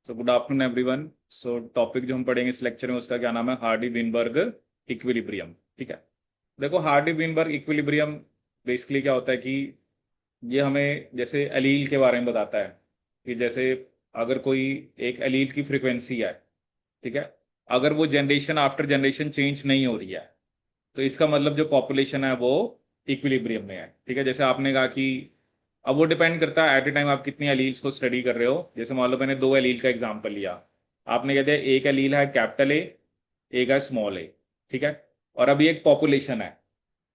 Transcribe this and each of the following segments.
So good afternoon everyone. सो topic जो हम पढ़ेंगे इस लेक्चर में उसका क्या नाम है, हार्डी विनबर्ग इक्विलिब्रियम। ठीक है, देखो हार्डी विनबर्ग इक्विलिब्रियम बेसिकली क्या होता है कि ये हमें जैसे एलील के बारे में बताता है कि जैसे अगर कोई एक एलील की फ्रीक्वेंसी है, ठीक है, अगर वो जनरेशन आफ्टर जनरेशन चेंज नहीं हो रही है तो इसका मतलब जो पॉपुलेशन है वो इक्विलिब्रियम में है। ठीक है, जैसे आपने कहा कि अब वो डिपेंड करता है एट ए टाइम आप कितनी एलील्स को स्टडी कर रहे हो। जैसे मान लो मैंने दो एलील का एग्जांपल लिया, आपने कह दिया एक एलील है कैपिटल ए, एक है स्मॉल ए। ठीक है, और अभी एक पॉपुलेशन है,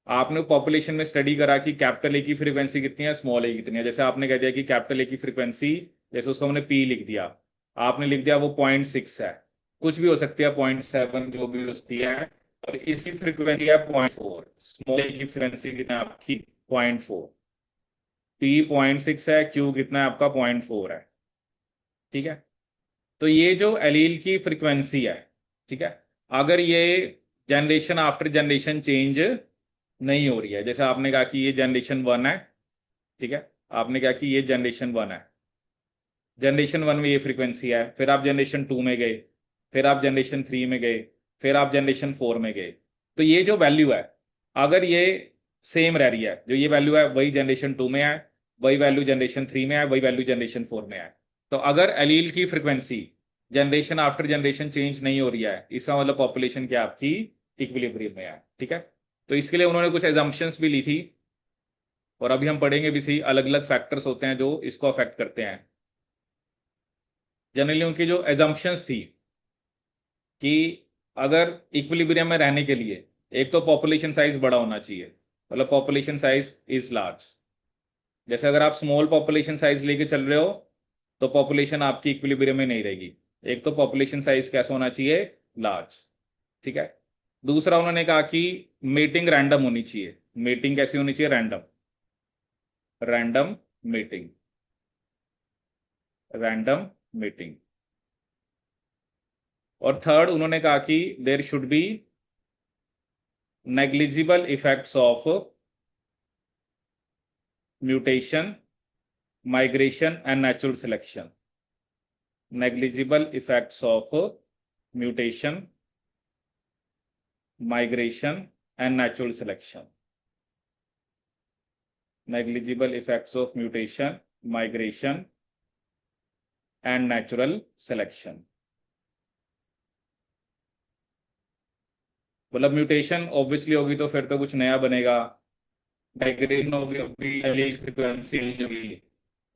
आपने पॉपुलेशन में स्टडी करा कि कैपिटल ए की फ्रीक्वेंसी कितनी है, स्मॉल ए कितनी है। जैसे आपने कह दिया कि कैपिटल ए की फ्रीक्वेंसी, जैसे उसको हमने पी लिख दिया, आपने लिख दिया वो 0.6 है, कुछ भी हो सकती है, 0.7 जो भी हो सकती है, और इसी फ्रीक्वेंसी है 0.4। स्मॉल ए की फ्रीक्वेंसी कितना है आपकी, 0.4। पी 0.6 है, क्यू कितना है आपका, 0.4 है। ठीक है, तो ये जो एलील की फ्रीक्वेंसी है, ठीक है, अगर ये जनरेशन आफ्टर जनरेशन चेंज नहीं हो रही है, जैसे आपने कहा कि ये जनरेशन वन है, ठीक है, आपने कहा कि ये जनरेशन वन है, जनरेशन वन में ये फ्रीक्वेंसी है, फिर आप जनरेशन टू में गए, फिर आप जनरेशन थ्री में गए, फिर आप जनरेशन फोर में गए, तो ये जो वैल्यू है अगर ये सेम रह रही है, जो ये वैल्यू है वही जनरेशन टू में है, वही वैल्यू जनरेशन थ्री में है, वही वैल्यू जनरेशन फोर में है, तो अगर एलील की frequency generation after generation change नहीं हो रही है, इसका मतलब पॉपुलेशन क्या आपकी इक्विलिब्रियम में है। ठीक है, तो इसके लिए उन्होंने कुछ एजम्पशंस भी ली थी, और अभी हम पढ़ेंगे भी सही, अलग अलग फैक्टर्स होते हैं जो इसको अफेक्ट करते हैं। जनरली उनकी जो एजम्पशंस थी कि अगर इक्विलिब्रियम में रहने के लिए एक तो पॉपुलेशन साइज बड़ा होना चाहिए, मतलब पॉपुलेशन साइज इज लार्ज। जैसे अगर आप स्मॉल पॉपुलेशन साइज लेके चल रहे हो तो पॉपुलेशन आपकी इक्विलिब्रियम में नहीं रहेगी। एक तो पॉपुलेशन साइज कैसा होना चाहिए, लार्ज। ठीक है, दूसरा उन्होंने कहा कि मीटिंग रैंडम होनी चाहिए। मीटिंग कैसी होनी चाहिए, random, random meeting, random meeting. और थर्ड उन्होंने कहा कि देर should be negligible effects of mutation, migration and natural selection. Negligible effects of mutation, migration and natural selection. Negligible effects of mutation, migration and natural selection. मतलब mutation obviously होगी तो फिर तो कुछ नया बनेगा, माइग्रेशन होगी होगी एलील फ्रीक्वेंसी होगी,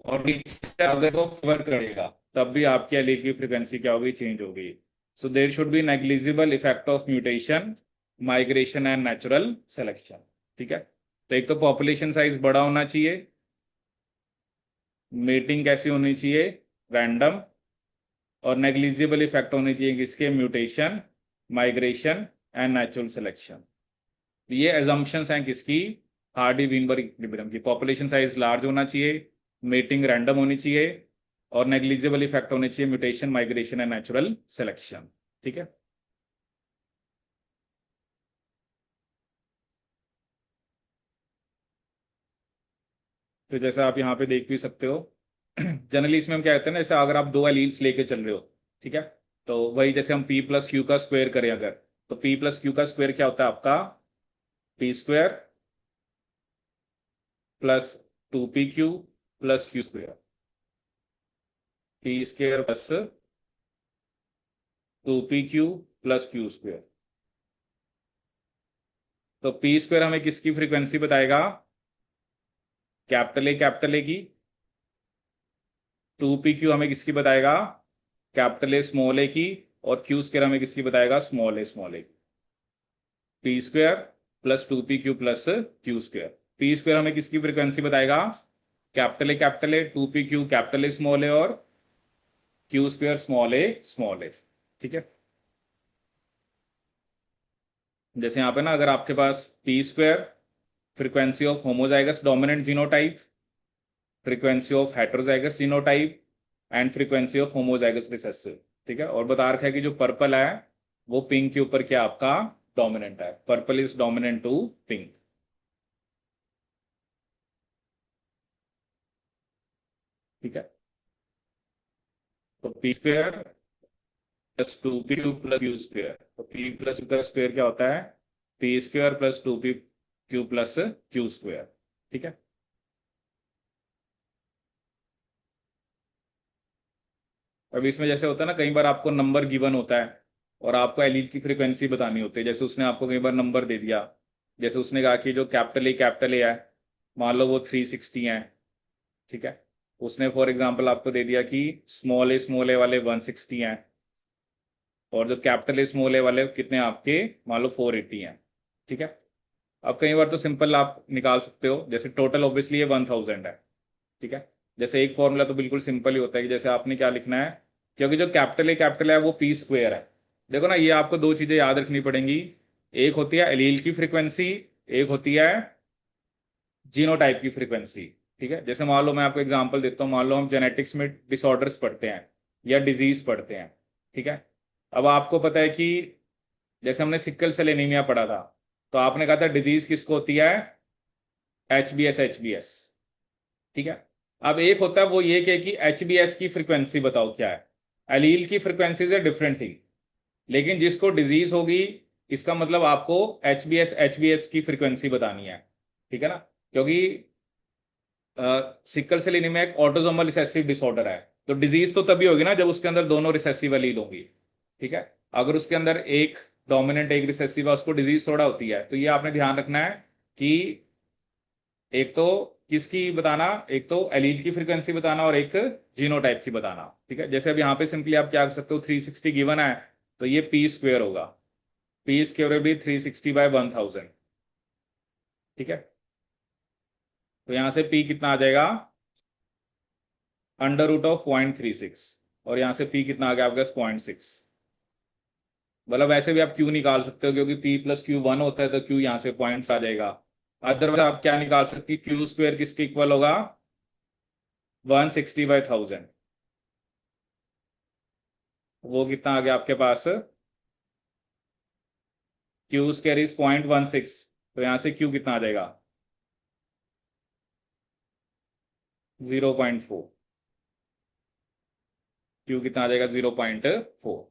और नीचे अगर वो फेवर करेगा तब भी आपकी एलील की फ्रीक्वेंसी क्या होगी, चेंज होगी। So there should be negligible effect of mutation, migration and natural selection. ठीक है, तो एक तो पॉपुलेशन साइज बड़ा होना चाहिए, मीटिंग कैसी होनी चाहिए, रैंडम, और नेग्लिजिबल इफेक्ट होने चाहिए किसके, mutation, migration and natural selection. ये एजम्पशंस हैं किसकी, हार्डी विनबर्ग इक्विलिब्रियम की। पॉपुलेशन साइज लार्ज होना चाहिए, मीटिंग रैंडम होनी चाहिए, और नेग्लिजिबल इफेक्ट होने चाहिए mutation, migration and natural selection. ठीक है, तो जैसा आप यहाँ पे देख भी सकते हो जनरली इसमें हम क्या कहते हैं ना, जैसे अगर आप दो एलील्स लेके चल रहे हो, ठीक है, तो वही जैसे हम पी प्लस क्यू का स्क्वायर करें अगर, तो पी प्लस क्यू का स्क्वायर क्या होता है आपका, P square plus 2pq plus Q square, P square plus 2pq plus Q square. तो पी स्क्वायर हमें किसकी फ्रीक्वेंसी बताएगा, कैपिटल ए की। 2pq हमें किसकी बताएगा, कैपिटल ए स्मॉल ए की। और क्यू स्क्वायर हमें किसकी बताएगा, small A. P square plus 2pq plus Q square. P square हमें किसकी फ्रीक्वेंसी बताएगा, capital A 2pq capital A small A, और क्यू स्क्वायर स्मॉल ए। ठीक है, जैसे यहाँ पे ना अगर आपके पास P square frequency of homozygous dominant genotype, frequency of heterozygous genotype and frequency of homozygous recessive. ठीक है, और बता रखा है कि जो पर्पल है वो पिंक के ऊपर क्या आपका डोमिनेंट है, purple is dominant to pink. ठीक है, तो p square plus two p q plus Q square, तो पी प्लस क्यू का स्क्वायर क्या होता है, p square plus two p q plus Q square. ठीक है। अब इसमें जैसे होता है ना, कई बार आपको नंबर गिवन होता है और आपको एलील की फ्रीक्वेंसी बतानी होती है। जैसे उसने आपको कई बार नंबर दे दिया, जैसे उसने कहा कि जो कैपिटल ए है, मान लो वो 360 है। ठीक है। उसने फॉर एग्जांपल आपको दे दिया कि स्मॉल ए वाले 160 हैं, और जो कैपिटल ए स्मॉल ए वाले कितने आपके, मान लो 480 हैं। ठीक है। अब कई बार तो सिंपल आप निकाल सकते हो, जैसे टोटल ऑब्वियसली ये 1000 है। ठीक है। जैसे एक फॉर्मूला तो बिल्कुल सिंपल ही होता है कि जैसे आपने क्या लिखना है, क्योंकि जो कैपिटल है वो पी स्क्वेयर है। देखो ना, ये आपको दो चीजें याद रखनी पड़ेंगी। एक होती है एलील की फ्रीक्वेंसी, एक होती है जीनोटाइप की फ्रीक्वेंसी। ठीक है। जैसे मान लो मैं आपको एग्जांपल देता हूँ, मान लो हम जेनेटिक्स में डिसऑर्डर्स पढ़ते हैं या डिजीज पढ़ते हैं। ठीक है। अब आपको पता है कि जैसे हमने सिक्कल सेल एनीमिया पढ़ा था, तो आपने कहा था डिजीज किसको होती है, एच बी एस। ठीक है। अब एक होता है वो ये कि एच बी एस की फ्रीक्वेंसी बताओ क्या है। एलील की फ्रीक्वेंसी से डिफरेंट थी, लेकिन जिसको डिजीज होगी, इसका मतलब आपको एच बी एस की फ्रीक्वेंसी बतानी है। ठीक है ना, क्योंकि सिकल सेल एनीमिया एक ऑटोसोमल रिसेसिव डिसऑर्डर है। तो डिजीज तो तभी होगी ना जब उसके अंदर दोनों रिसेसिव एलील होंगी। ठीक है। अगर उसके अंदर एक डोमिनेंट एक रिसेसिव है, उसको डिजीज थोड़ा होती है। तो ये आपने ध्यान रखना है कि एक तो किसकी बताना, एक तो एलील की फ्रीक्वेंसी बताना और एक जीनोटाइप की बताना। ठीक है। जैसे अब यहाँ पे सिंपली आप क्या कर सकते हो, 360 गिवन है, तो ये पी स्क्वेयर होगा, पी स्क्वेयर भी 360/1000। ठीक है। तो यहाँ से पी कितना आ जाएगा, √0.36, और यहाँ से पी कितना आ गया आपके पास, 0.6। मतलब वैसे भी आप क्यू निकाल सकते हो, क्योंकि पी प्लस क्यू 1 होता है, तो क्यू यहाँ से पॉइंट आ जाएगा। अदरवाइज आप क्या निकाल सकते, क्यू स्क्वेयर किसके इक्वल होगा, 160/1000। वो कितना आ गया आपके पास, क्यू स्क्वायर इज 0.16, तो यहाँ से क्यू कितना आ जाएगा, 0.4। क्यू कितना आ जाएगा, 0.4।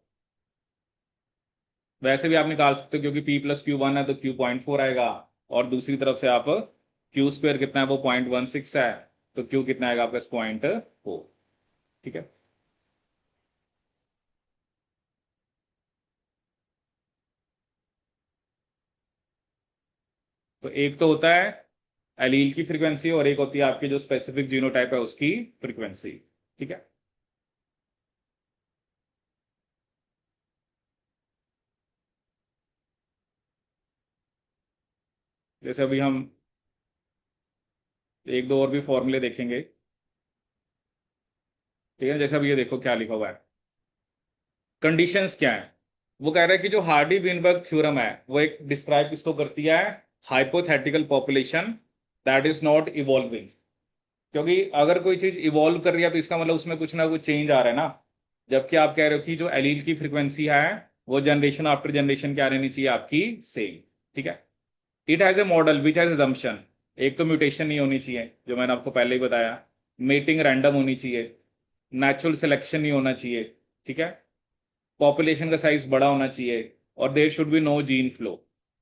वैसे भी आप निकाल सकते हो, क्योंकि p+q1 है तो q 0.4 आएगा, और दूसरी तरफ से आप क्यू स्क्वायर कितना है, वो 0.16 है, तो q कितना आएगा आपका, 0.4। ठीक है। तो एक तो होता है एलील की फ्रीक्वेंसी, और एक होती है आपकी जो स्पेसिफिक जीनोटाइप है उसकी फ्रीक्वेंसी। ठीक है। जैसे अभी हम एक दो और भी फॉर्मूले देखेंगे। ठीक है। जैसे अब ये देखो क्या लिखा हुआ है, कंडीशंस क्या है। वो कह रहा है कि जो हार्डी विनबर्ग थ्योरम है, वो एक डिस्क्राइब किसको करती है, hypothetical population that is not evolving. क्योंकि अगर कोई चीज इवॉल्व कर रही है तो इसका मतलब उसमें कुछ ना कुछ चेंज आ रहा है ना। जबकि आप कह रहे हो कि जो एलील की फ्रीक्वेंसी है, वो जनरेशन आफ्टर जनरेशन क्या रहनी चाहिए आपकी, सेम। ठीक है। It has a model which has assumption. एक तो म्यूटेशन नहीं होनी चाहिए, जो मैंने आपको पहले ही बताया। मेटिंग रैंडम होनी चाहिए, नेचुरल सिलेक्शन नहीं होना चाहिए। ठीक है। पॉपुलेशन का साइज बड़ा होना चाहिए, और there should be no gene flow.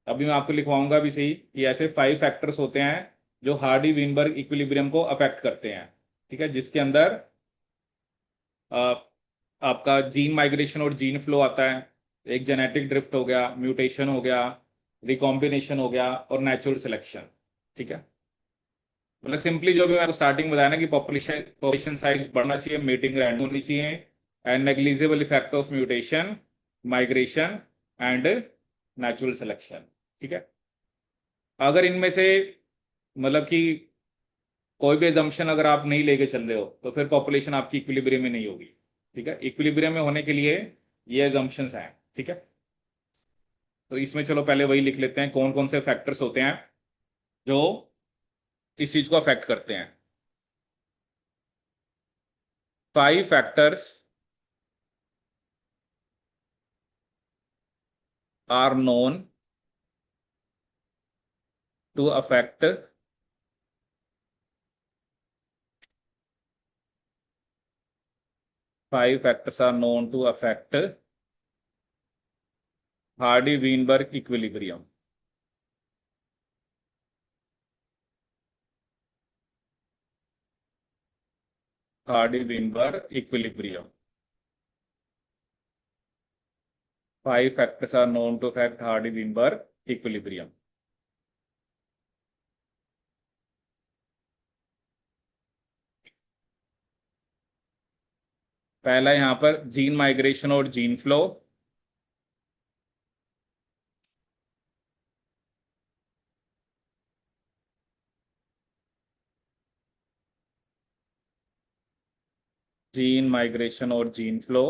अभी मैं आपको लिखवाऊंगा भी सही कि ऐसे 5 फैक्टर्स होते हैं जो हार्डी विनबर्ग इक्विलिब्रियम को अफेक्ट करते हैं। ठीक है। जिसके अंदर अ, आपका जीन माइग्रेशन और जीन फ्लो आता है, एक जेनेटिक ड्रिफ्ट हो गया, म्यूटेशन हो गया, रिकॉम्बिनेशन हो गया, और नेचुरल सिलेक्शन। ठीक है। मतलब सिंपली जो भी मैंने स्टार्टिंग बताया ना कि पॉपुलेशन पॉपुलेशन साइज बढ़ना चाहिए, मीटिंग रैंडम होनी चाहिए, and negligible effect of mutation, migration, and natural selection. ठीक है। अगर इनमें से मतलब कि कोई भी एजम्पशन अगर आप नहीं लेके चल रहे हो, तो फिर पॉपुलेशन आपकी इक्विलिब्रियम में नहीं होगी। ठीक है। इक्विलिब्रियम में होने के लिए ये एजम्पशंस हैं। ठीक है। तो इसमें चलो पहले वही लिख लेते हैं, कौन कौन से फैक्टर्स होते हैं जो इस चीज को अफेक्ट करते हैं। 5 factors are known to affect 5 factors are known to affect Hardy-Weinberg equilibrium. Hardy-Weinberg equilibrium. 5 factors are known to affect Hardy-Weinberg equilibrium. पहला यहां पर जीन माइग्रेशन और जीन फ्लो, जीन माइग्रेशन और gene flow.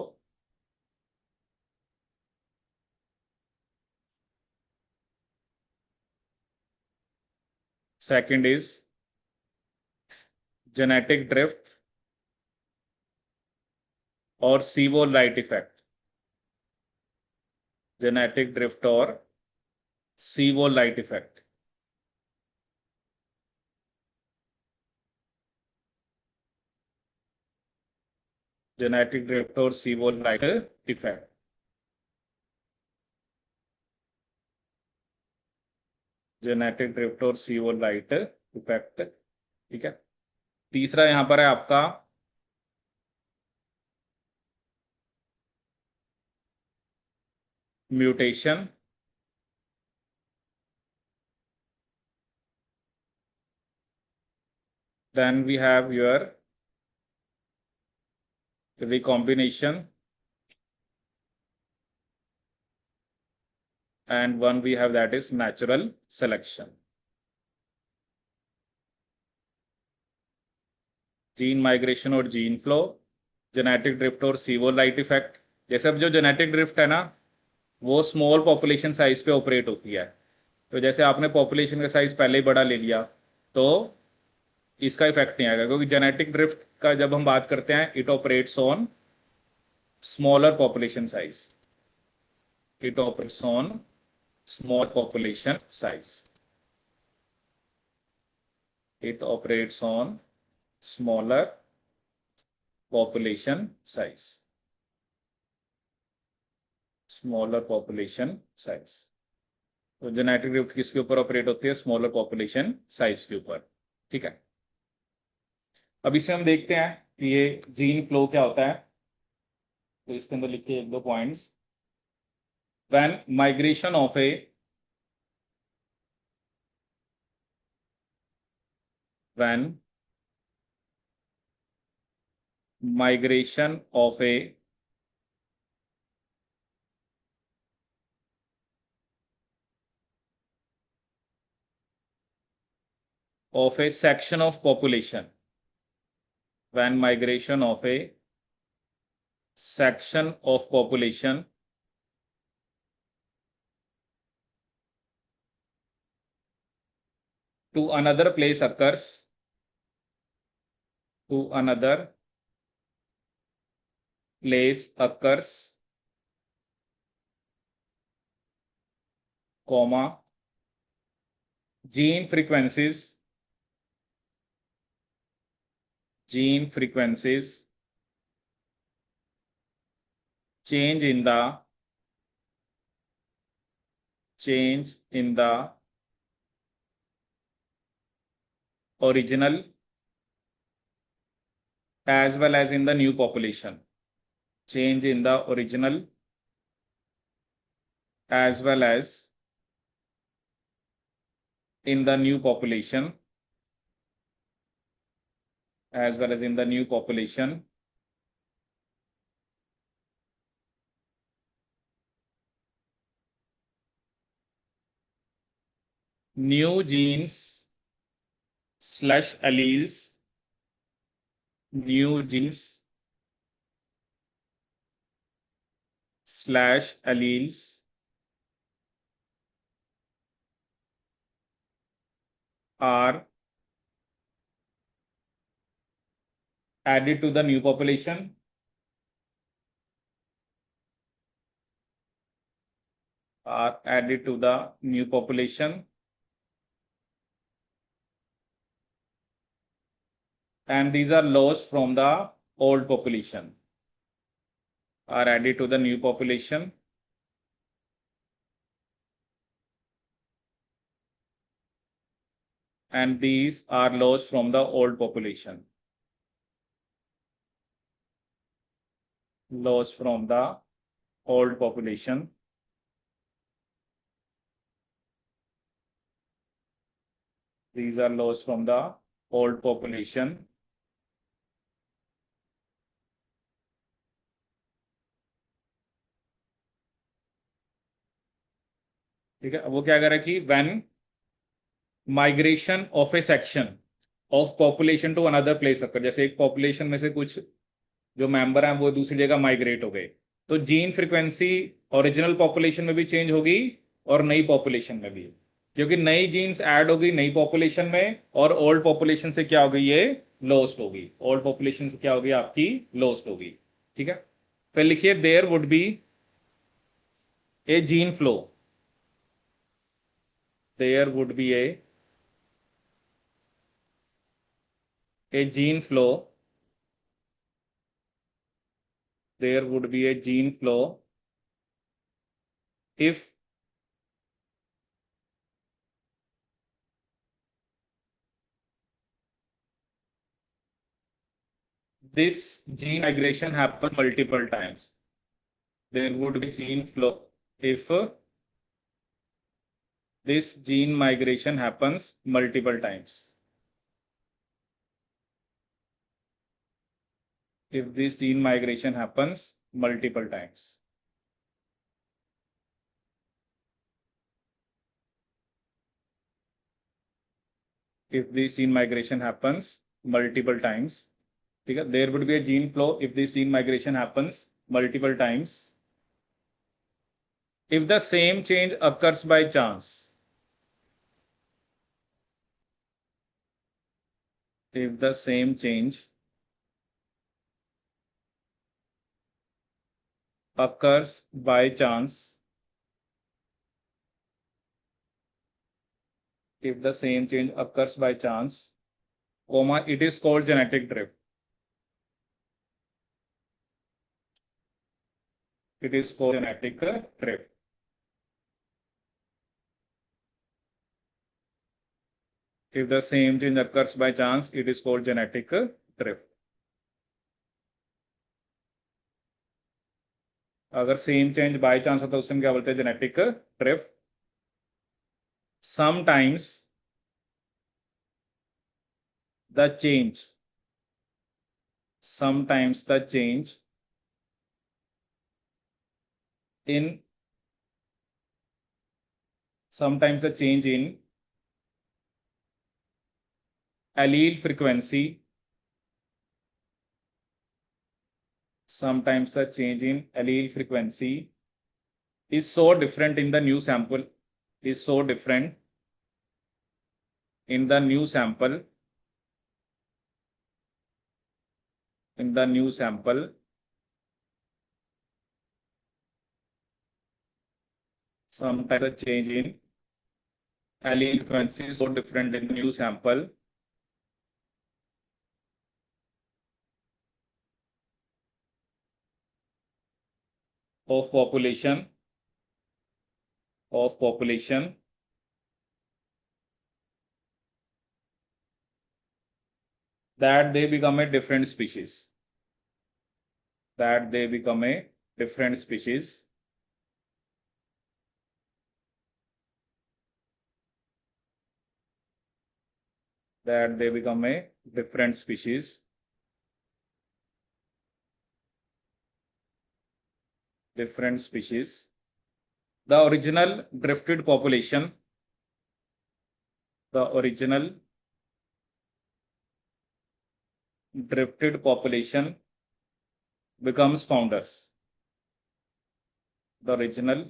Second is genetic drift और सीवो light effect. Genetic drift और सीवो light effect. Genetic drift और सीवो light effect. Genetic drift और सीवो light effect. ठीक है। तीसरा यहां पर है आपका mutation. Then we have your recombination, and one we have that is natural selection. Gene migration और जीन फ्लो, जेनेटिक ड्रिफ्ट और सीवो लाइट इफेक्ट। जैसे अब जो जेनेटिक ड्रिफ्ट है ना, वो स्मॉल पॉपुलेशन साइज पे ऑपरेट होती है। तो जैसे आपने पॉपुलेशन का साइज पहले ही बड़ा ले लिया तो इसका इफेक्ट नहीं आएगा, क्योंकि जेनेटिक ड्रिफ्ट का जब हम बात करते हैं it operates on smaller population size. It operates on small population size. It operates on smaller population size. Smaller population size. तो जेनेटिक ड्रिफ्ट किसके ऊपर ऑपरेट होती है? स्मॉलर पॉपुलेशन साइज के ऊपर। ठीक है। अब इसमें हम देखते हैं कि ये जीन फ्लो क्या होता है। तो इसके अंदर लिखिए एक दो points. When migration of A when migration of A section of population, when migration of a section of population to another place occurs, to another place occurs, comma, gene frequencies change in the original as well as in the new population. Change in the original as well as in the new population, as well as in the new population. New genes slash alleles, new genes slash alleles are added to the new population, are added to the new population, and these are lost from the old population. are added to the new population, and these are lost from the old population. Lost from the old population. These are lost from the old population. ठीक है, वो क्या कह रहा है कि when migration of a section of population to another place occur, जैसे एक population में से कुछ जो मेंबर हैं वो दूसरी जगह माइग्रेट हो गए, तो जीन फ्रीक्वेंसी ओरिजिनल पॉपुलेशन में भी चेंज होगी और नई पॉपुलेशन में भी, क्योंकि नई जीन्स ऐड होगी नई पॉपुलेशन में, और ओल्ड पॉपुलेशन से क्या होगी, ये लॉस्ट होगी, ओल्ड पॉपुलेशन से क्या होगी, आपकी लॉस्ट होगी। ठीक है, फिर लिखिए there would be a gene flow, there would be a gene flow, there would be a gene flow if this gene migration happens multiple times. There would be gene flow if this gene migration happens multiple times. If this gene migration happens multiple times. If this gene migration happens multiple times. There would be a gene flow if this gene migration happens multiple times. If the same change occurs by chance. If the same change occurs by chance, if the same change occurs by chance, comma, it is called genetic drift. It is called genetic drift. If the same change occurs by chance, it is called genetic drift. अगर same change by chance होता है उससे हम क्या बोलते हैं, genetic drift. Sometimes the change, sometimes the change in sometimes the change in allele frequency, sometimes the change in allele frequency is so different in the new sample, is so different in the new sample, in the new sample, sometimes the change in allele frequency is so different in the new sample of population that they become a different species, that they become a different species, that they become a different species, different species. The original drifted population, the original drifted population becomes founders. The original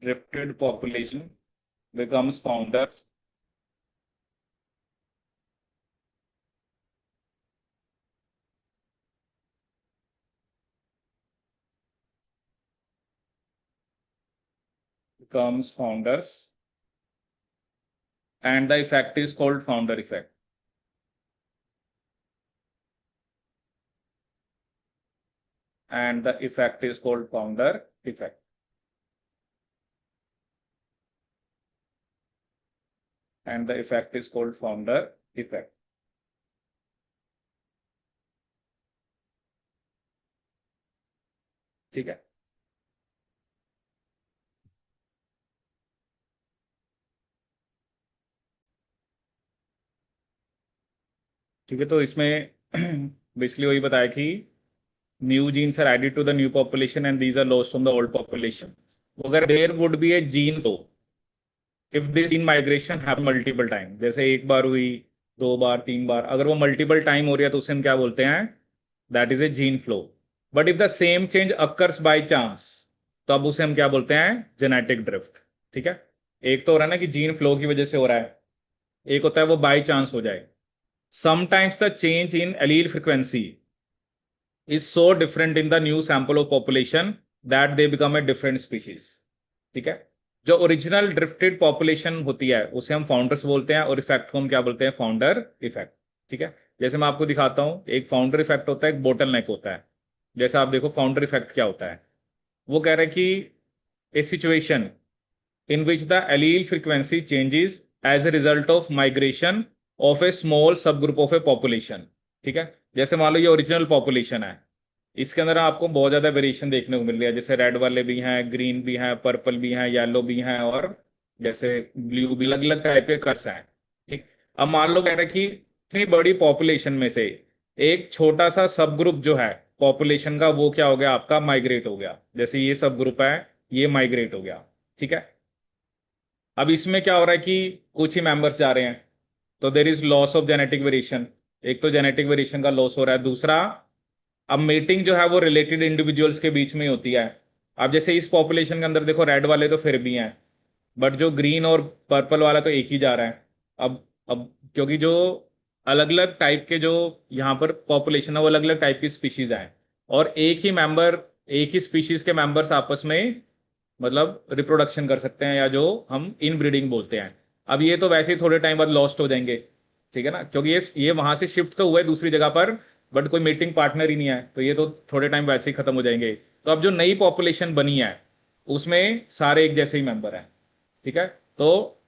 drifted population becomes founders. Becomes founders, and the effect is called founder effect. and the effect is called founder effect. And the effect is called founder effect. ठीक है. ठीक है, तो इसमें basically वही बताया कि new genes are added to the new population and these are lost from the old population. अगर there would be a gene flow if this gene migration happen multiple time, जैसे एक बार हुई, दो बार, तीन बार, अगर वो मल्टीपल टाइम हो रही है तो उसे हम क्या बोलते हैं? That is a gene flow. But if the same change occurs by chance, तो अब उसे हम क्या बोलते हैं? Genetic drift. ठीक है. एक तो हो रहा है ना कि जीन फ्लो की वजह से हो रहा है, एक होता है वो बाय चांस हो जाए. Sometimes the change in allele frequency is so different in the new sample of population that they become a different species. ठीक है. जो ओरिजिनल ड्रिफ्टेड पॉपुलेशन होती है उसे हम फाउंडर्स बोलते हैं, और इफेक्ट को हम क्या बोलते हैं? Founder effect. ठीक है. जैसे मैं आपको दिखाता हूं, एक फाउंडर इफेक्ट होता है, एक बोटल नेक होता है. जैसे आप देखो फाउंडर इफेक्ट क्या होता है. वो कह रहे हैं कि ए situation in which the allele frequency changes as a result of migration of a small subgroup of a population. ठीक है. जैसे मान लो ये ओरिजिनल पॉपुलेशन है, इसके अंदर आपको बहुत ज्यादा वेरिएशन देखने को मिल रही है, जैसे रेड वाले भी हैं, ग्रीन भी हैं, पर्पल भी हैं, येलो भी हैं, और जैसे ब्लू भी, अलग अलग टाइप के कर्स हैं. ठीक. अब मान लो कह रहे हैं कि इतनी बड़ी पॉपुलेशन में से एक छोटा सा सब ग्रुप जो है पॉपुलेशन का, वो क्या हो गया? आपका माइग्रेट हो गया. जैसे ये सब ग्रुप है, ये माइग्रेट हो गया. ठीक है. अब इसमें क्या हो रहा है कि कुछ ही मेंबर्स जा रहे हैं, तो there is loss of genetic variation. एक तो जेनेटिक वेरिएशन का लॉस हो रहा है, दूसरा अब मीटिंग जो है वो रिलेटेड इंडिविजुअल्स के बीच में ही होती है. अब जैसे इस पॉपुलेशन के अंदर देखो रेड वाले तो फिर भी हैं, बट जो ग्रीन और पर्पल वाला तो एक ही जा रहा है. अब क्योंकि जो अलग अलग टाइप के जो यहाँ पर पॉपुलेशन है वो अलग अलग टाइप की स्पीशीज हैं, और एक ही स्पीशीज के मेंबर्स आपस में मतलब रिप्रोडक्शन कर सकते हैं, या जो हम इन ब्रीडिंग बोलते हैं. अब ये तो वैसे ही थोड़े टाइम बाद लॉस्ट हो जाएंगे. ठीक है ना, क्योंकि ये वहां से शिफ्ट तो हुए दूसरी जगह पर, बट कोई मीटिंग पार्टनर ही नहीं है, तो ये तो थोड़े टाइम वैसे ही खत्म हो जाएंगे. तो अब जो नई पॉपुलेशन बनी है उसमें सारे एक जैसे ही मेंबर हैं. ठीक है. तो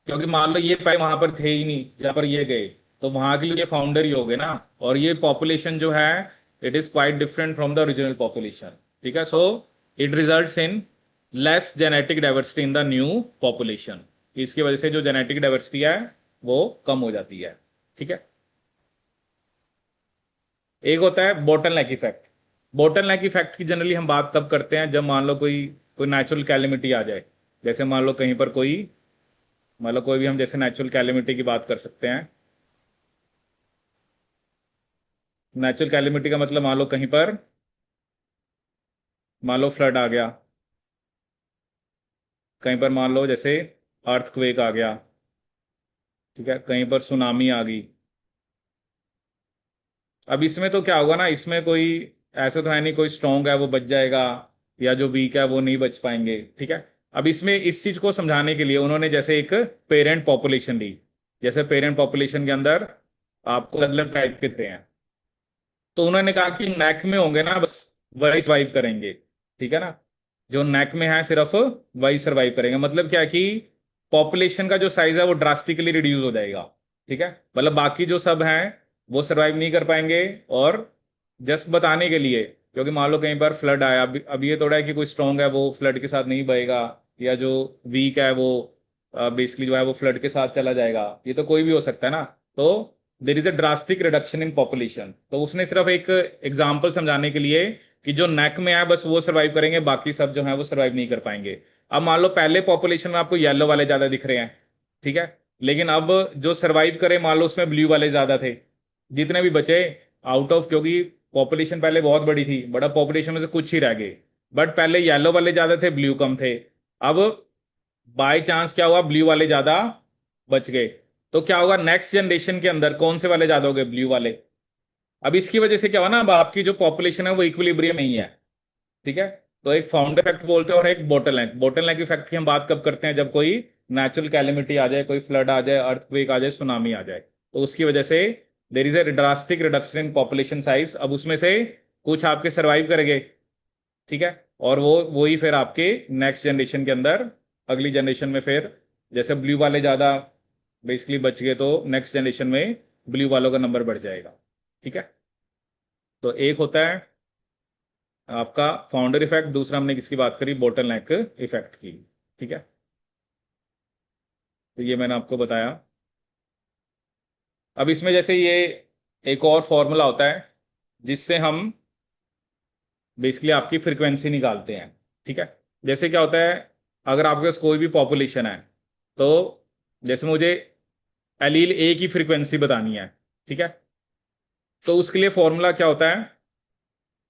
क्योंकि मान लो ये पहले वहां पर थे ही नहीं जहां पर ये गए, तो वहां के लिए फाउंडर ही हो गए ना. और ये पॉपुलेशन जो है it is quite different from the original population. ठीक है. So it results in less genetic diversity in the new population. इसकी वजह से जो जेनेटिक डाइवर्सिटी है वो कम हो जाती है. ठीक है. एक होता है बोटल नेक इफेक्ट. बोटल नेक इफेक्ट की जनरली हम बात तब करते हैं जब मान लो कोई कोई नेचुरल कैलेमिटी आ जाए. जैसे मान लो कहीं पर कोई, मान लो कोई भी, हम जैसे नेचुरल कैलेमिटी की बात कर सकते हैं. नेचुरल कैलेमिटी का मतलब मान लो कहीं पर, मान लो फ्लड आ गया, कहीं पर मान लो जैसे अर्थक्वेक आ गया. ठीक है. कहीं पर सुनामी आ गई. अब इसमें तो क्या होगा ना, इसमें कोई ऐसा तो है नहीं कोई स्ट्रांग है वो बच जाएगा, या जो वीक है वो नहीं बच पाएंगे. ठीक है. अब इसमें इस चीज को समझाने के लिए उन्होंने जैसे एक पेरेंट पॉपुलेशन ली. जैसे पेरेंट पॉपुलेशन के अंदर आपको अलग अलग टाइप के थे हैं, तो उन्होंने कहा कि नेक में होंगे ना बस वही सर्वाइव करेंगे. ठीक है ना. जो नेक में है सिर्फ वही सर्वाइव करेंगे. मतलब क्या है कि पॉपुलेशन का जो साइज है वो ड्रास्टिकली रिड्यूस हो जाएगा. ठीक है. मतलब बाकी जो सब हैं वो सर्वाइव नहीं कर पाएंगे. और जस्ट बताने के लिए, क्योंकि मान लो कहीं पर फ्लड आया, अब ये थोड़ा है कि कोई स्ट्रांग है वो फ्लड के साथ नहीं बहेगा, या जो वीक है वो बेसिकली जो है वो फ्लड के साथ चला जाएगा. ये तो कोई भी हो सकता है ना. तो there is a drastic reduction in population. तो उसने सिर्फ एक एग्जाम्पल समझाने के लिए कि जो नेक में है बस वो सर्वाइव करेंगे, बाकी सब जो है वो सर्वाइव नहीं कर पाएंगे. अब मान लो पहले पॉपुलेशन में आपको येलो वाले ज्यादा दिख रहे हैं. ठीक है. लेकिन अब जो सर्वाइव करे मान लो उसमें ब्लू वाले ज्यादा थे. जितने भी बचे आउट ऑफ, क्योंकि पॉपुलेशन पहले बहुत बड़ी थी, बड़ा पॉपुलेशन में से कुछ ही रह गए, बट पहले येलो वाले ज्यादा थे, ब्लू कम थे. अब बाय चांस क्या हुआ, ब्लू वाले ज्यादा बच गए. तो क्या होगा, नेक्स्ट जनरेशन के अंदर कौन से वाले ज्यादा हो गए? ब्लू वाले. अब इसकी वजह से क्या हुआ ना, अब आपकी जो पॉपुलेशन है वो इक्विलिब्रियम नहीं है. ठीक है. तो एक फाउंडर इफेक्ट बोलते हैं और एक बोटल नेक. बोटल नेक इफेक्ट की हम बात कब करते हैं? जब कोई नेचुरल कैलेमिटी आ जाए, कोई फ्लड आ जाए, अर्थक्वेक आ जाए, सुनामी आ जाए, तो उसकी वजह से there is a drastic reduction in population size. अब उसमें से कुछ आपके सर्वाइव करेंगे, ठीक है, और वो वही फिर आपके नेक्स्ट जनरेशन के अंदर, अगली जनरेशन में फिर जैसे ब्लू वाले ज़्यादा बेसिकली बच गए तो नेक्स्ट जनरेशन में ब्लू वालों का नंबर बढ़ जाएगा, ठीक है। तो एक होता है आपका फाउंडर इफेक्ट, दूसरा हमने किसकी बात करी, बोटल नेक इफेक्ट की, ठीक है। तो ये मैंने आपको बताया। अब इसमें जैसे ये एक और फॉर्मूला होता है जिससे हम बेसिकली आपकी फ्रीक्वेंसी निकालते हैं, ठीक है। जैसे क्या होता है, अगर आपके पास कोई भी पॉपुलेशन है, तो जैसे मुझे एलील ए की फ्रीक्वेंसी बतानी है, ठीक है, तो उसके लिए फॉर्मूला क्या होता है,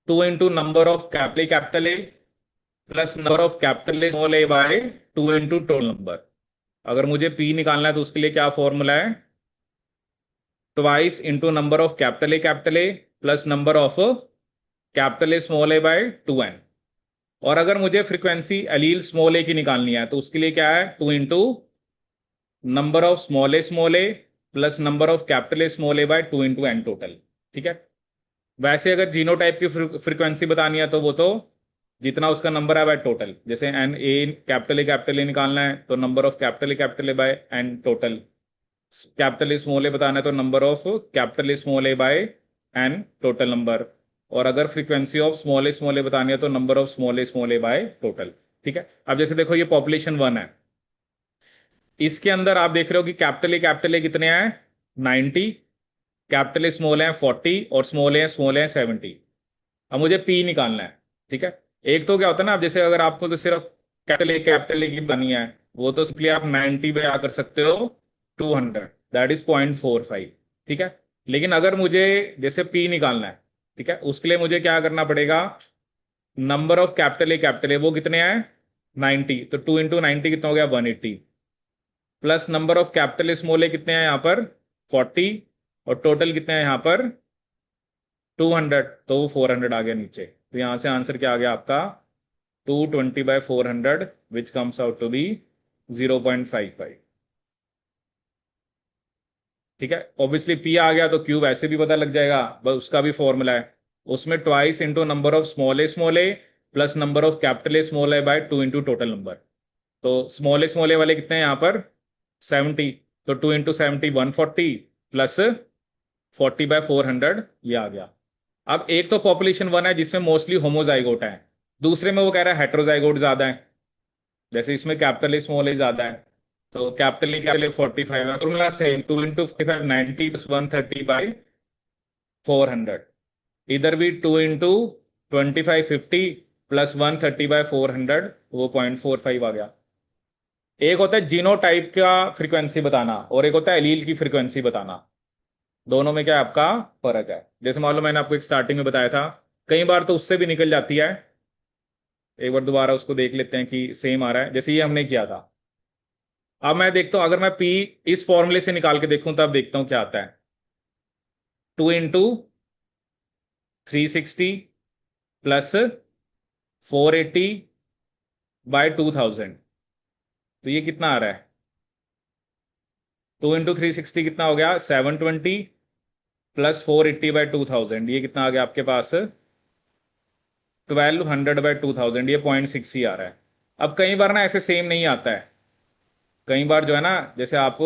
2 × number of capital a plus number of capital A small A by 2 × total number. अगर मुझे पी निकालना है तो उसके लिए क्या फॉर्मूला है, twice into number of capital a plus number of capital A small A by 2n। और अगर मुझे फ्रीक्वेंसी एलील स्मॉल ए की निकालनी है तो उसके लिए क्या है, 2 × number of small a plus number of capital A small A by 2 × n total, ठीक है। वैसे अगर जीनोटाइप की फ्रीक्वेंसी बतानी है तो वो तो जितना उसका नंबर है बाय टोटल, जैसे एन ए कैपिटल ए निकालना है तो number of capital A by N total, capital A small A बताना है तो number of capital A small A by N total number, और अगर फ्रीक्वेंसी ऑफ स्मॉल ए बतानी है तो number of small A by total, ठीक है। अब जैसे देखो ये पॉपुलेशन 1 है, इसके अंदर आप देख रहे हो कि कैपिटल ए कितने हैं, 90, कैपिटल ए स्मॉल है 40 और स्मॉल है 70। अब मुझे पी निकालना है, ठीक है। एक तो क्या होता है ना, अब जैसे अगर आपको तो सिर्फ कैपिटल ए की बनी है, वो तो सिंपली आप 90 पे आ कर सकते हो 200, दैट इज 0.45, ठीक है। लेकिन अगर मुझे जैसे पी निकालना है, ठीक है, उसके लिए मुझे क्या करना पड़ेगा, नंबर ऑफ कैपिटल ए वो कितने हैं 90, तो 2 × 90 कितना हो गया 180, plus number of capital small A कितने हैं यहाँ पर 40, और टोटल कितने हैं यहाँ पर 200, तो वो 400 आ गया नीचे। तो यहां से आंसर क्या आ गया आपका, 220/400 which comes out to be 0.55, ठीक है। ऑब्वियसली पी आ गया तो क्यू वैसे भी पता लग जाएगा, बस उसका भी फॉर्मूला है, उसमें twice into number of small a plus number of capital A small A by 2 × total number. तो स्मॉल ए वाले कितने हैं यहाँ पर 70, तो 2 × 70 140 प्लस 40/400 ये आ गया। अब एक तो पॉपुलेशन 1 है जिसमें मोस्टली होमोजाइगोट है, दूसरे में वो कह रहा है हेट्रोजाइगोट ज्यादा है, जैसे इसमें कैपिटल ए स्मॉल ए ज्यादा है, तो कैपिटल ए 45 है, फॉर्मूला सेम 2 × 55 90 + 130/400, इधर भी 2 × 25 50 प्लस 130/400, वो 0.45 आ गया। एक होता है जीनोटाइप का फ्रीक्वेंसी बताना और एक होता है एलील की फ्रीक्वेंसी बताना, दोनों में क्या है आपका फर्क है। जैसे मान लो मैंने आपको एक स्टार्टिंग में बताया था, कई बार तो उससे भी निकल जाती है, एक बार दोबारा उसको देख लेते हैं कि सेम आ रहा है, जैसे ये हमने किया था। अब मैं देखता हूं, अगर मैं पी इस फॉर्मूले से निकाल के देखूं तब देखता हूं क्या आता है, 2 × 360 प्लस 480/2000, तो ये कितना आ रहा है, 2 × 360 कितना हो गया 720 प्लस 480/2000, ये कितना आ गया आपके पास 1200/2000, ये 0.6 ही आ रहा है। अब कई बार ना ऐसे सेम नहीं आता है, कई बार जो है ना, जैसे आप,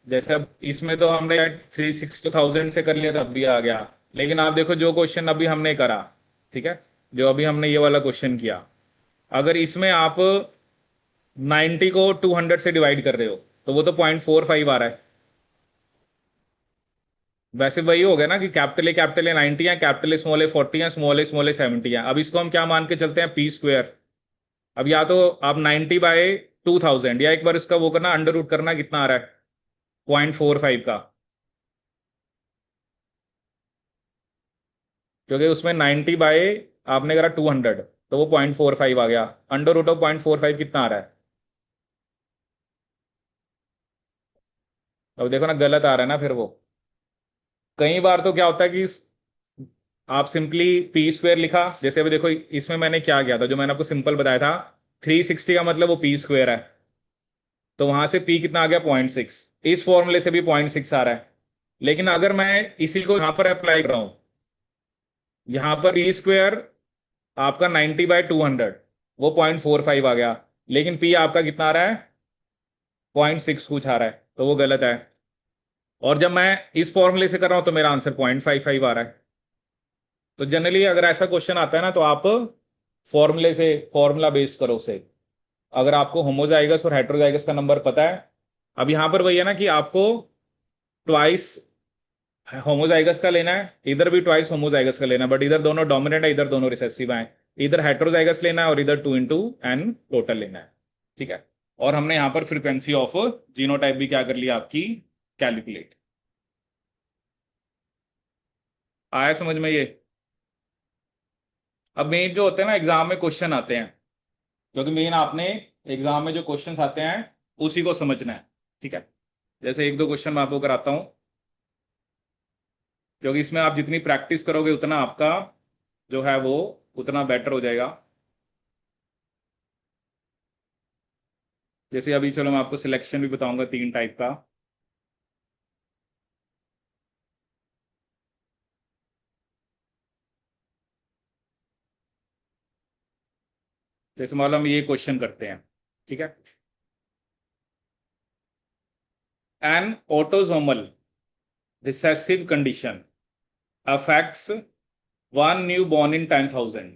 जैसे अब इसमें तो हमने 360,000 से कर लिया तब भी आ गया, लेकिन आप देखो जो क्वेश्चन अभी हमने करा, ठीक है, जो अभी हमने ये वाला क्वेश्चन किया, अगर इसमें आप 90 को 200 से डिवाइड कर रहे हो तो वो तो 0.45 आ रहा है। वैसे वही हो गया ना कि कैपिटल ए 90 है, कैपिटल ए स्मॉल ए 40 है, स्मॉल ए 70 है। अब इसको हम क्या मान के चलते हैं पी स्क्वेयर। अब या तो आप 90/2000 या एक बार इसका वो करना अंडर रूट करना, कितना आ रहा है 0.45 का, क्योंकि उसमें 90 बाय आपने करा 200 तो वो 0.45 आ गया, अंडर रूट ऑफ 0.45 कितना आ रहा है। अब देखो ना गलत आ रहा है ना फिर वो, कई बार तो क्या होता है कि आप सिंपली पी स्क्वेयर लिखा, जैसे अभी देखो इसमें मैंने क्या किया था, जो मैंने आपको सिंपल बताया था 360 का मतलब वो पी स्क्वेयर है, तो वहां से पी कितना आ गया 0.6, इस फॉर्मूले से भी 0.6 आ रहा है। लेकिन अगर मैं इसी को यहां पर अप्लाई कर रहा हूं, यहां पर ई स्क्वायर आपका 90/200, वो 0.45 आ गया, लेकिन पी आपका कितना आ रहा है, 0.6 कुछ आ रहा है, तो वो गलत है। और जब मैं इस फॉर्मूले से कर रहा हूं तो मेरा आंसर 0.55 आ रहा है। तो जनरली अगर ऐसा क्वेश्चन आता है ना, तो आप फॉर्मूले से, फॉर्मूला बेस करो उसे। अगर आपको होमोजाइगस और हेट्रोजाइगस का नंबर पता है, अब यहां पर वही है ना कि आपको ट्वाइस होमोजाइगस का लेना है, इधर भी ट्वाइस होमोजाइगस का लेना है, बट इधर दोनों डोमिनेंट है, इधर दोनों रिसेसिव हैं। इधर हेट्रोजाइगस लेना है और इधर 2 × n टोटल लेना है। ठीक है। और हमने यहां पर फ्रीक्वेंसी ऑफ जीनोटाइप भी क्या कर लिया आपकी, कैलकुलेट। आया समझ में ये? अब मेन जो होते हैं ना एग्जाम में क्वेश्चन आते हैं, क्योंकि मेन आपने एग्जाम में जो क्वेश्चन आते हैं उसी को समझना है। ठीक है। जैसे एक दो क्वेश्चन मैं आपको कराता हूं, क्योंकि इसमें आप जितनी प्रैक्टिस करोगे उतना आपका जो है वो उतना बेटर हो जाएगा। जैसे अभी चलो मैं आपको सिलेक्शन भी बताऊंगा 3 टाइप का। जैसे मान लो हम ये क्वेश्चन करते हैं। ठीक है। An autosomal recessive condition affects one new born in 10,000।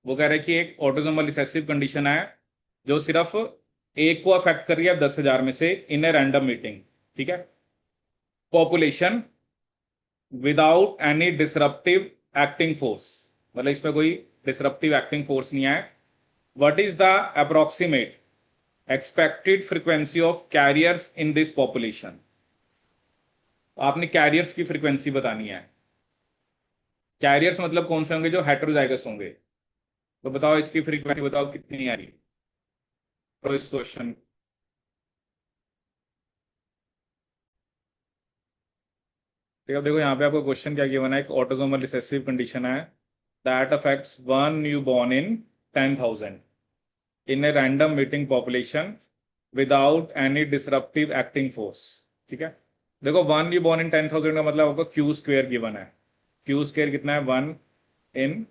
वो कह रहे हैं कि एक ऑटोजोमल रिसेसिव कंडीशन है जो सिर्फ एक को अफेक्ट कर रही है 10,000 में से इन ए रैंडम मीटिंग। ठीक है। Population without any disruptive acting force, मतलब इसमें कोई डिसरप्टिव एक्टिंग फोर्स नहीं है। What is the approximate expected frequency of carriers in this population. आपने कैरियर्स की फ्रीक्वेंसी बतानी है। कैरियर्स मतलब कौन से होंगे, जो हेट्रोजाइगस होंगे। तो बताओ इसकी फ्रीक्वेंसी बताओ कितनी आ रही है। तो इस क्वेश्चन, ठीक है, देखो यहाँ पे आपको क्वेश्चन क्या गिवन है, एक ऑटोसोमल रिसेसिव कंडीशन है that affects one new born in 10,000 in a random meeting population without any disruptive acting force. ठीक है। देखो वन न्यू बॉर्न इन 10,000 का मतलब आपको क्यू स्क्वेयर गिवन है। क्यू स्क्वेयर कितना है, 1 इन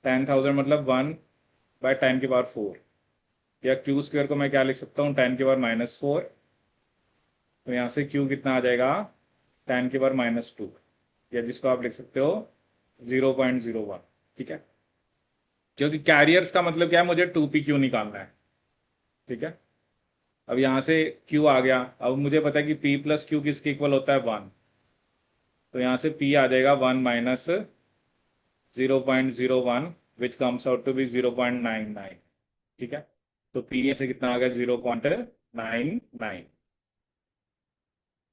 10,000, मतलब 1/10⁴। या क्यू स्क्वेयर को मैं क्या लिख सकता हूँ, 10⁻⁻⁴। तो यहाँ से क्यू कितना आ जाएगा, 10⁻⁻2, या जिसको आप लिख सकते हो 0.01। ठीक है। क्योंकि कैरियर्स का मतलब क्या है, मुझे 2p q निकालना है। ठीक है। अब यहाँ से q आ गया, अब मुझे पता है कि p+q किसके इक्वल होता है, 1। तो यहाँ से p आ जाएगा 1 - 0.01, which comes out to be 0.99। ठीक है। तो p से कितना आ गया, 0.99।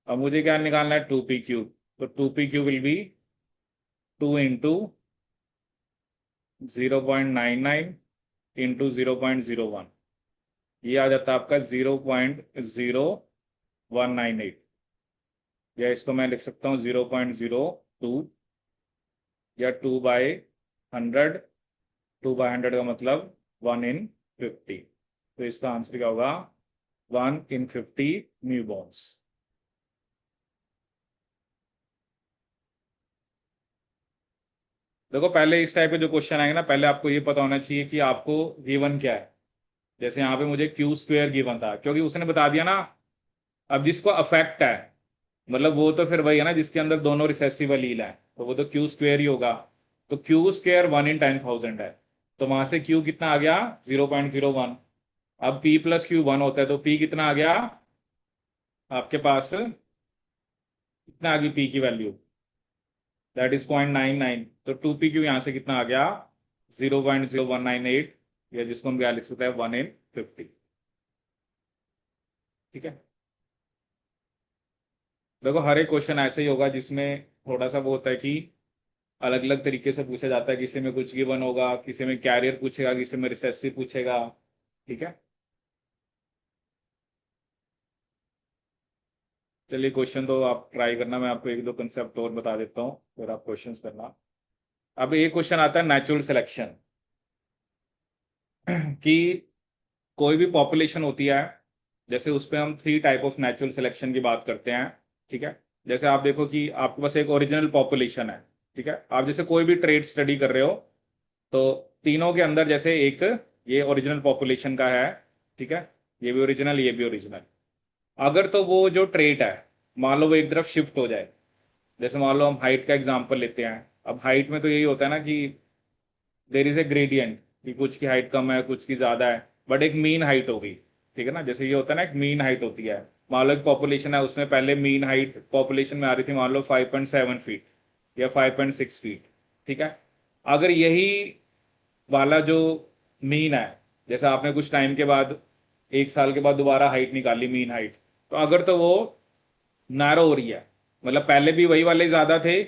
अब मुझे क्या निकालना है, 2p q। तो 2p q विल बी 2 × 0.99 × 0.01। ये आ जाता है आपका 0.0198। या इसको मैं लिख सकता हूँ 0.02, या 2/100। 2/100 का मतलब 1 इन 50। तो इसका आंसर क्या होगा, 1 इन 50 न्यू बॉर्न्स। देखो पहले इस टाइप के जो क्वेश्चन आएंगे ना, पहले आपको ये पता होना चाहिए कि आपको गिवन क्या है। जैसे यहाँ पे मुझे क्यू स्क्वेयर गिवन था, क्योंकि उसने बता दिया ना। अब जिसको अफेक्ट है, मतलब वो तो फिर वही है ना जिसके अंदर दोनों रिसेसिव एलील है, तो वो तो क्यू स्क्वेयर ही होगा। तो क्यू स्क्वेयर 1 इन 10,000 है, तो वहां से क्यू कितना आ गया, 0.01। अब p+q 1 होता है, तो p कितना आ गया आपके पास, कितना आ गई p की वैल्यू, दैट इज 0.99। तो 2p q यहाँ से कितना आ गया, 0.0198, या जिसको हम क्या लिख सकते हैं, 1 इन 50। ठीक है। देखो हर एक क्वेश्चन ऐसे ही होगा जिसमें थोड़ा सा वो होता है कि अलग अलग तरीके से पूछा जाता है, किसी में कुछ गिवन होगा, किसी में कैरियर पूछेगा, किसी में रिसेसिव पूछेगा। ठीक है। चलिए क्वेश्चन तो आप ट्राई करना, मैं आपको एक दो कंसेप्ट और बता देता हूँ, फिर आप क्वेश्चंस करना। अब एक क्वेश्चन आता है नेचुरल सिलेक्शन कि कोई भी पॉपुलेशन होती है, जैसे उस पे हम 3 टाइप ऑफ नेचुरल सिलेक्शन की बात करते हैं। ठीक है। जैसे आप देखो कि आपके पास एक ओरिजिनल पॉपुलेशन है, ठीक है। आप जैसे कोई भी ट्रेड स्टडी कर रहे हो तो तीनों के अंदर जैसे एक ये ओरिजिनल पॉपुलेशन का है, ठीक है, ये भी ओरिजिनल ये भी ओरिजिनल। अगर तो वो जो ट्रेट है मान लो वो एक तरफ शिफ्ट हो जाए, जैसे मान लो हम हाइट का एग्जांपल लेते हैं। अब हाइट में तो यही होता है ना कि देर इज ए ग्रेडियंट, कि कुछ की हाइट कम है कुछ की ज्यादा है, बट एक मीन हाइट होगी, ठीक है ना। जैसे ये होता है ना एक मीन हाइट होती है, मान लो एक पॉपुलेशन है उसमें पहले मीन हाइट पॉपुलेशन में आ रही थी मान लो 5.7 फीट या 5.6 फीट, ठीक है। अगर यही वाला जो मीन है, जैसे आपने कुछ टाइम के बाद 1 साल के बाद दोबारा हाइट निकाली मीन हाइट, तो अगर तो वो नैरो हो रही है, मतलब पहले भी वही वाले ज्यादा थे,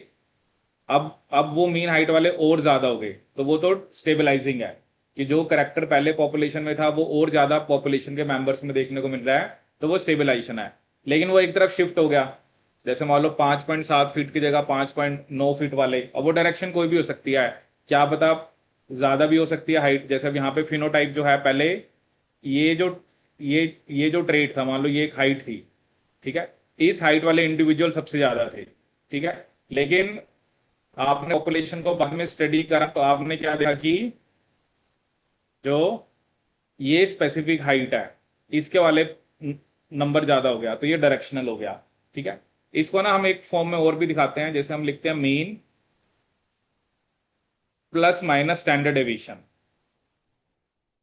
अब वो मीन हाइट वाले और ज्यादा हो गए, तो वो तो स्टेबलाइजिंग है, कि जो करेक्टर पहले पॉपुलेशन में था वो और ज्यादा पॉपुलेशन के मेंबर्स में देखने को मिल रहा है, तो वो स्टेबलाइजेशन है। लेकिन वो एक तरफ शिफ्ट हो गया, जैसे मान लो 5.7 फीट की जगह 5.9 फीट वाले, अब वो डायरेक्शन कोई भी हो सकती है, क्या पता ज्यादा भी हो सकती है हाइट। जैसे अब यहाँ पे फिनोटाइप जो है पहले ये जो ये जो ट्रेट था मान लो ये एक हाइट थी, ठीक है, इस हाइट वाले इंडिविजुअल सबसे ज्यादा थे, ठीक है। लेकिन आपने पॉपुलेशन को बाद में स्टडी करा तो आपने क्या देखा कि जो ये स्पेसिफिक हाइट है इसके वाले नंबर ज्यादा हो गया, तो ये डायरेक्शनल हो गया, ठीक है। इसको ना हम एक फॉर्म में और भी दिखाते हैं, जैसे हम लिखते हैं mean plus minus standard deviation.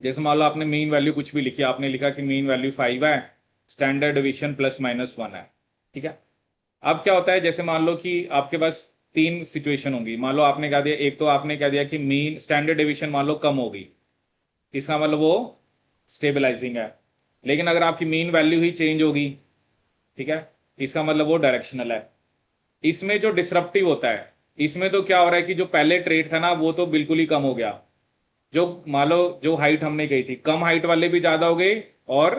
जैसे मान लो आपने मीन वैल्यू कुछ भी लिखी, आपने लिखा कि मीन वैल्यू 5 है, स्टैंडर्ड डेविएशन +-1 है, ठीक है। अब क्या होता है, जैसे मान लो कि आपके पास तीन सिचुएशन होंगी, मान लो आपने कह दिया, एक तो आपने कह दिया कि मीन स्टैंडर्ड डेविएशन मान लो कम होगी, इसका मतलब वो स्टेबलाइजिंग है। लेकिन अगर आपकी मीन वैल्यू ही चेंज होगी, ठीक है, इसका मतलब वो डायरेक्शनल है। इसमें जो डिसरप्टिव होता है, इसमें तो क्या हो रहा है कि जो पहले ट्रेड था ना वो तो बिल्कुल ही कम हो गया, जो मान लो जो हाइट हमने कही थी कम हाइट वाले भी ज्यादा हो गए और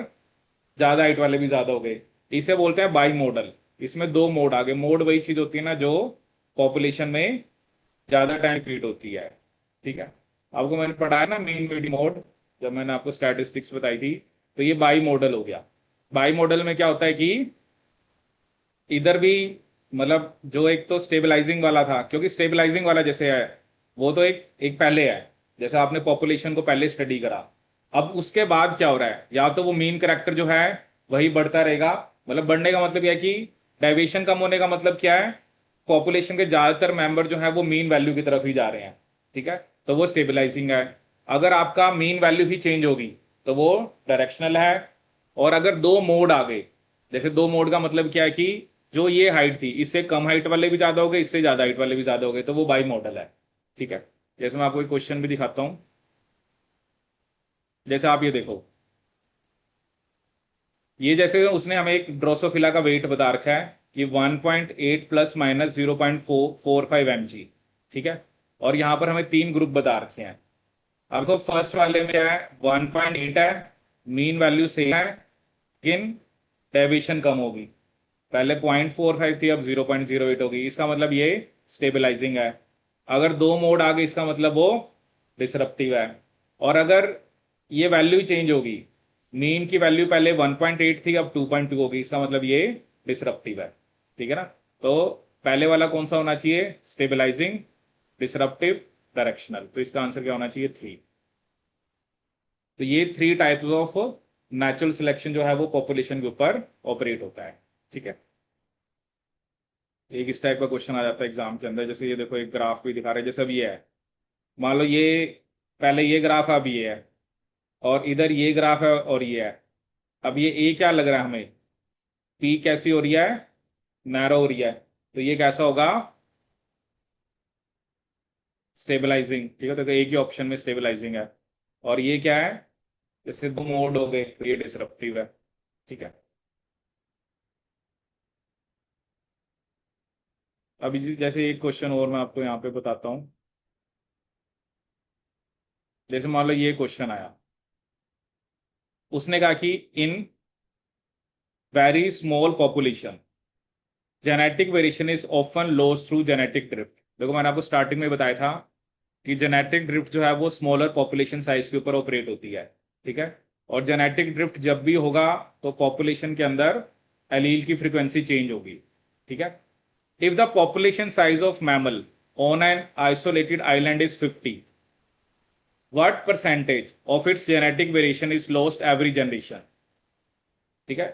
ज्यादा हाइट वाले भी ज्यादा हो गए। इसे बोलते हैं बाई मॉडल। इसमें दो मोड आ गए, मोड वही चीज होती है ना जो पॉपुलेशन में ज्यादा टाइम रिपीट होती है, ठीक है। आपको मैंने पढ़ाया ना मीन मीडियन मोड, जब मैंने आपको स्टैटिस्टिक्स बताई थी, तो ये बाई मॉडल हो गया। बाई मॉडल में क्या होता है कि इधर भी मतलब जो एक तो स्टेबलाइजिंग वाला था, क्योंकि स्टेबलाइजिंग वाला जैसे है वो तो एक एक पहले है, जैसे आपने पॉपुलेशन को पहले स्टडी करा। अब उसके बाद क्या हो रहा है, या तो वो मीन करेक्टर जो है वही बढ़ता रहेगा, मतलब बढ़ने का मतलब यह है कि डेविएशन कम होने का मतलब क्या है, पॉपुलेशन के ज्यादातर मेंबर जो है वो मीन वैल्यू की तरफ ही जा रहे हैं, ठीक है, तो वो स्टेबलाइजिंग है। अगर आपका मीन वैल्यू ही चेंज होगी तो वो डायरेक्शनल है। और अगर दो मोड आ गए, जैसे दो मोड का मतलब क्या है कि जो ये हाइट थी इससे कम हाइट वाले भी ज्यादा हो गए, इससे ज्यादा हाइट वाले भी ज्यादा हो गए, तो वो बाई मॉडल है, ठीक है। जैसे मैं आपको एक क्वेश्चन भी दिखाता हूं, जैसे आप ये देखो, ये जैसे उसने हमें एक ड्रोसोफिला का वेट बता रखा है कि 1.8 ±0.445 mg, ठीक है। और यहां पर हमें तीन ग्रुप बता रखे हैं। आपको फर्स्ट वाले में क्या है, 1.8 है, मीन वैल्यू सेम है, लेकिन डेविएशन कम होगी, पहले 0.45 थी अब 0.08 होगी, इसका मतलब ये स्टेबलाइजिंग है। अगर दो मोड आ गए इसका मतलब वो डिसरप्टिव है। और अगर ये वैल्यू चेंज होगी, मीन की वैल्यू पहले 1.8 थी अब 2.2 होगी, इसका मतलब ये डिसरप्टिव है, ठीक है ना। तो पहले वाला कौन सा होना चाहिए, स्टेबलाइजिंग, डिसरप्टिव, डायरेक्शनल, तो इसका आंसर क्या होना चाहिए, 3। तो ये 3 टाइप्स ऑफ नेचुरल सिलेक्शन जो है वो पॉपुलेशन के ऊपर ऑपरेट होता है, ठीक है। एक इस टाइप का क्वेश्चन आ जाता है एग्जाम के अंदर, जैसे ये देखो एक ग्राफ भी दिखा रहे हैं, जैसे अब ये है, मान लो ये पहले ये ग्राफ अब ये है, और इधर ये ग्राफ है और ये है। अब ये ए क्या लग रहा है हमें, पी कैसी हो रही है, नैरो हो रही है, तो ये कैसा होगा, स्टेबलाइजिंग, ठीक है। तो एक ही ऑप्शन में स्टेबलाइजिंग है। और ये क्या है, जैसे दो मोड हो गए तो ये डिसरप्टिव है, ठीक है। अब जैसे एक क्वेश्चन और मैं आपको यहाँ पे बताता हूँ, जैसे मान लो ये क्वेश्चन आया, उसने कहा कि in very small population genetic variation is often lost through genetic drift. देखो मैंने आपको स्टार्टिंग में बताया था कि जेनेटिक ड्रिफ्ट जो है वो स्मॉलर पॉपुलेशन साइज के ऊपर ऑपरेट होती है, ठीक है। और जेनेटिक ड्रिफ्ट जब भी होगा तो पॉपुलेशन के अंदर एलील की फ्रीक्वेंसी चेंज होगी, ठीक है। If the population size of mammal, on an isolated island is 50, what percentage of its genetic variation is lost every generation? ठीक है,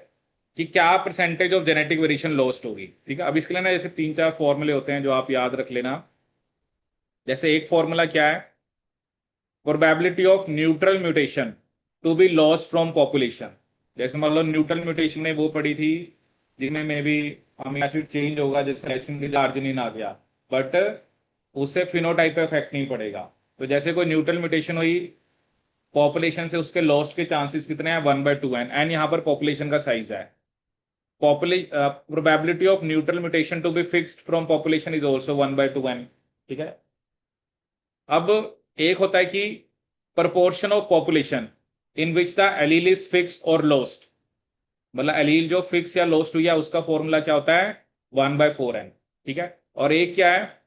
कि क्या percentage of genetic variation lost होगी। ठीक है, अब इसके लिए ना जैसे तीन चार फॉर्मूले होते हैं जो आप याद रख लेना। जैसे एक फॉर्मूला क्या है, probability of neutral mutation to be lost from population. जैसे मान लो न्यूट्रल म्यूटेशन में वो पड़ी थी जिनमें may be amino acid change होगा, जैसे लाइसिन अर्जिनिन आ गया, बट उससे फिनोटाइप पे इफेक्ट नहीं पड़ेगा। तो जैसे कोई न्यूट्रल म्यूटेशन हुई पॉपुलेशन से, उसके लॉस्ट के चांसेस कितने हैं, 1/2n, एन यहाँ पर पॉपुलेशन का साइज है। Probability of neutral mutation to be fixed from population is also 1/2n। ठीक है, अब एक होता है कि proportion of population in which the allele is fixed और लॉस्ट, मतलब एलील जो फिक्स या लॉस्ट हुई है उसका फॉर्मूला क्या होता है, 1/4n। ठीक है, और एक क्या है,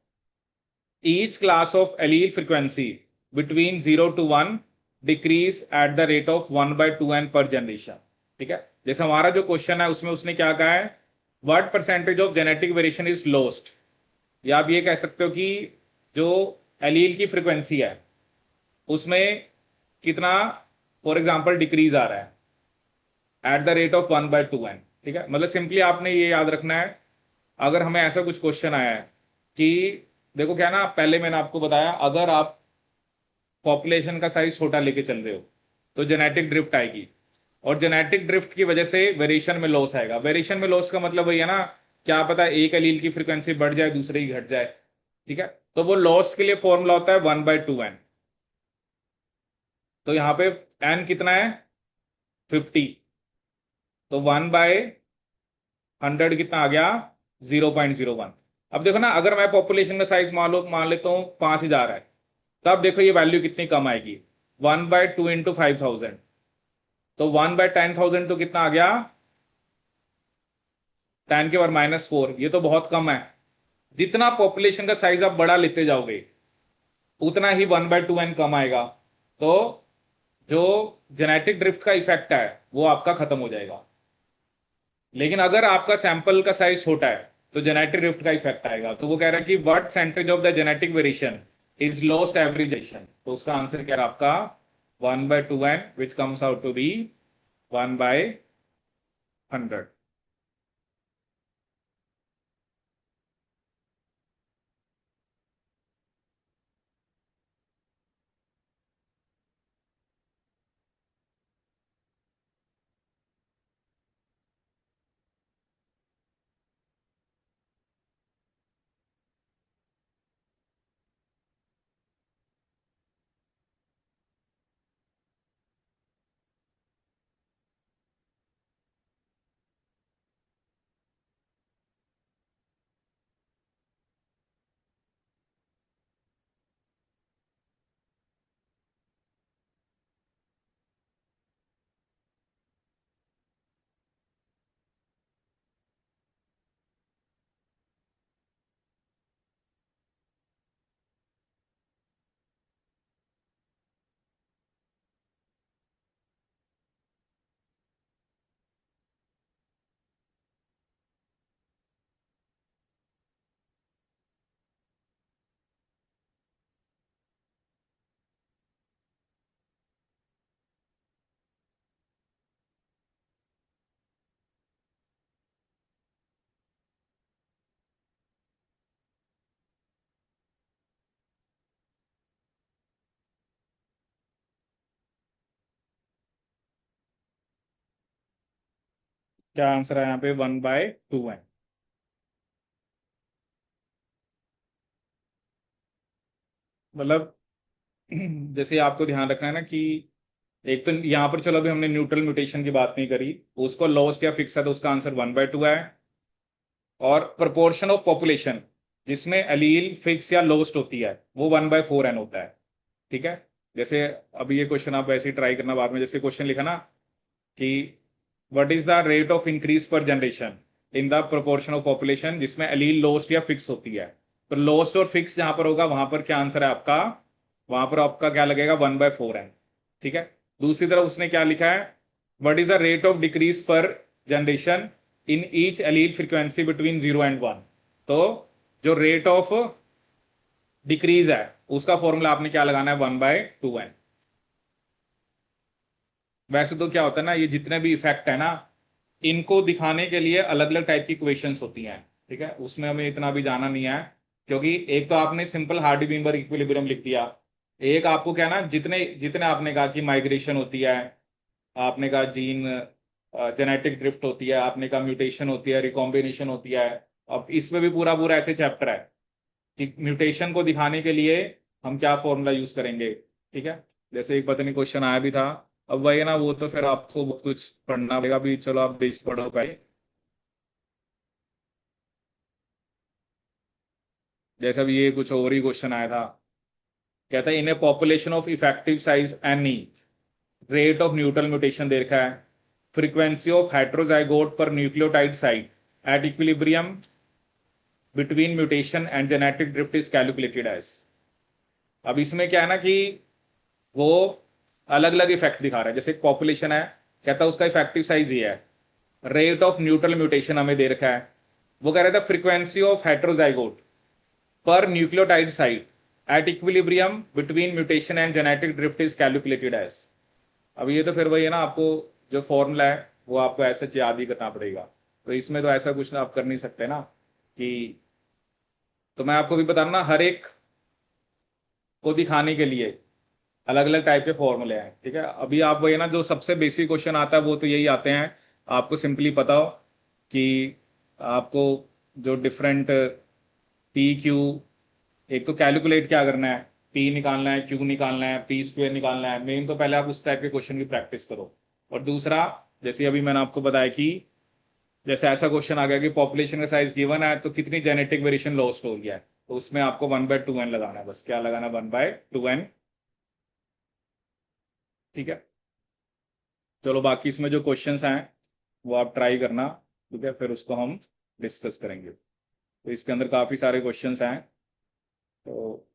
each class of allele frequency between 0 to 1 decrease at the rate of 1/2n पर जनरेशन। ठीक है, जैसे हमारा जो क्वेश्चन है उसमें उसने क्या कहा है, what percentage of genetic variation is lost, या आप ये कह सकते हो कि जो एलील की फ्रीक्वेंसी है उसमें कितना फॉर एग्जाम्पल डिक्रीज आ रहा है at the rate of 1/2n। ठीक है, मतलब सिंपली आपने ये याद रखना है, अगर हमें ऐसा कुछ क्वेश्चन आया है कि देखो क्या ना, पहले मैंने आपको बताया अगर आप पॉपुलेशन का साइज छोटा लेके चल रहे हो तो जेनेटिक ड्रिफ्ट आएगी, और जेनेटिक ड्रिफ्ट की वजह से वेरिएशन में लॉस आएगा। वेरिएशन में लॉस का मतलब वही है ना, क्या पता एक एलील की फ्रीक्वेंसी बढ़ जाए दूसरे की घट जाए। ठीक है, तो वो लॉस के लिए फॉर्मूला होता है 1/2n। तो यहाँ पे n कितना है, 50, तो 1/100 कितना आ गया, 0.01। अब देखो ना, अगर मैं पॉपुलेशन का साइज मान लेता हूँ 5000 है, तब देखो ये वैल्यू कितनी कम आएगी, 1/2 इंटू 5000, तो 1/10,000 तो कितना आ गया, 10⁻⁻⁴। ये तो बहुत कम है। जितना पॉपुलेशन का साइज आप बड़ा लेते जाओगे उतना ही 1/2n कम आएगा, तो जो जेनेटिक ड्रिफ्ट का इफेक्ट है वो आपका खत्म हो जाएगा। लेकिन अगर आपका सैंपल का साइज छोटा है तो जेनेटिक ड्रिफ्ट का इफेक्ट आएगा। तो वो कह रहा है कि what percentage of the genetic variation is lost every generation, तो उसका आंसर क्या है आपका, 1/2n, which comes out to be 1/100। क्या आंसर है यहाँ पे, 1/2n। मतलब जैसे आपको ध्यान रखना है ना कि एक तो यहाँ पर चलो अभी हमने न्यूट्रल म्यूटेशन की बात नहीं करी, उसको लॉस्ट या फिक्स है तो उसका आंसर 1/2 है। और प्रोपोर्शन ऑफ पॉपुलेशन जिसमें एलील फिक्स या लॉस्ट होती है वो 1/4n होता है। ठीक है, जैसे अभी ये क्वेश्चन आप वैसे ही ट्राई करना बाद में, जैसे क्वेश्चन लिखा ना कि what is the rate of increase per generation in the proportion of population जिसमें एलील लॉस्ट या फिक्स होती है, तो लॉस्ट और फिक्स जहां पर होगा वहां पर क्या आंसर है आपका, वहां पर आपका क्या लगेगा, 1/4n। ठीक है, दूसरी तरफ उसने क्या लिखा है, what is the rate of decrease per generation in each allele frequency between 0 and 1। तो जो रेट ऑफ डिक्रीज है, उसका फॉर्मूला आपने क्या लगाना है, 1/2n। वैसे तो क्या होता है ना, ये जितने भी इफेक्ट है ना, इनको दिखाने के लिए अलग अलग टाइप की इक्वेशंस होती हैं, ठीक है, उसमें हमें इतना भी जाना नहीं है। क्योंकि एक तो आपने सिंपल हार्डी बीमबर्ग इक्विलिब्रियम लिख दिया, एक आपको क्या ना, जितने जितने आपने कहा कि माइग्रेशन होती है, आपने कहा जीन जेनेटिक ड्रिफ्ट होती है, आपने कहा म्यूटेशन होती है, रिकॉम्बिनेशन होती है। अब इसमें भी पूरा पूरा ऐसे चैप्टर है कि म्यूटेशन को दिखाने के लिए हम क्या फॉर्मूला यूज करेंगे, ठीक है। जैसे एक पता नहीं क्वेश्चन आया भी था, अब वही है ना, वो तो फिर आपको बहुत कुछ पढ़ना पड़ेगा भी, चलो आप बेस पढ़ो भाई। जैसे अभी ये कुछ और ही क्वेश्चन आया था, कहता है in a population of effective size N, rate of neutral mutation देखा है, frequency of heterozygote per nucleotide site at equilibrium between mutation and genetic drift is calculated as. अब इसमें क्या है ना कि वो अलग अलग इफेक्ट दिखा रहा है। जैसे एक पॉपुलेशन है, कहता है उसका इफेक्टिव साइज ये है, रेट ऑफ न्यूट्रल म्यूटेशन हमें दे रखा है, वो कह रहा था frequency of heterozygote per nucleotide site at equilibrium between mutation and genetic drift is calculated as. अब ये तो फिर वही है ना, आपको जो फॉर्मूला है वो आपको ऐसे याद ही करना पड़ेगा। तो इसमें तो ऐसा कुछ आप कर नहीं सकते ना कि, तो मैं आपको भी बता रहा ना, हर एक को दिखाने के लिए अलग अलग टाइप के फॉर्मूले हैं, ठीक है। अभी आप वही है ना, जो सबसे बेसिक क्वेश्चन आता है वो तो यही आते हैं, आपको सिंपली पता हो कि आपको जो डिफरेंट पी क्यू, एक तो कैलकुलेट क्या करना है, पी निकालना है, क्यू निकालना है, पी स्क्वेयर निकालना है, मेन तो पहले आप उस टाइप के क्वेश्चन की प्रैक्टिस करो। और दूसरा, जैसे अभी मैंने आपको बताया कि जैसे ऐसा क्वेश्चन आ गया कि पॉपुलेशन का साइज गिवन है तो कितनी जेनेटिक वेरिएशन लॉस्ट हो गया है, तो उसमें आपको 1/2n लगाना है, बस क्या लगाना है, 1/2n, ठीक है। चलो बाकी इसमें जो क्वेश्चंस हैं वो आप ट्राई करना, ठीक है, फिर उसको हम डिस्कस करेंगे। तो इसके अंदर काफी सारे क्वेश्चंस हैं, तो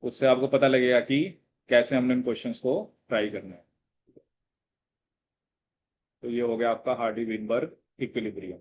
उससे आपको पता लगेगा कि कैसे हमने इन क्वेश्चंस को ट्राई करना है। तो ये हो गया आपका हार्डी विनबर्ग इक्विलिब्रियम।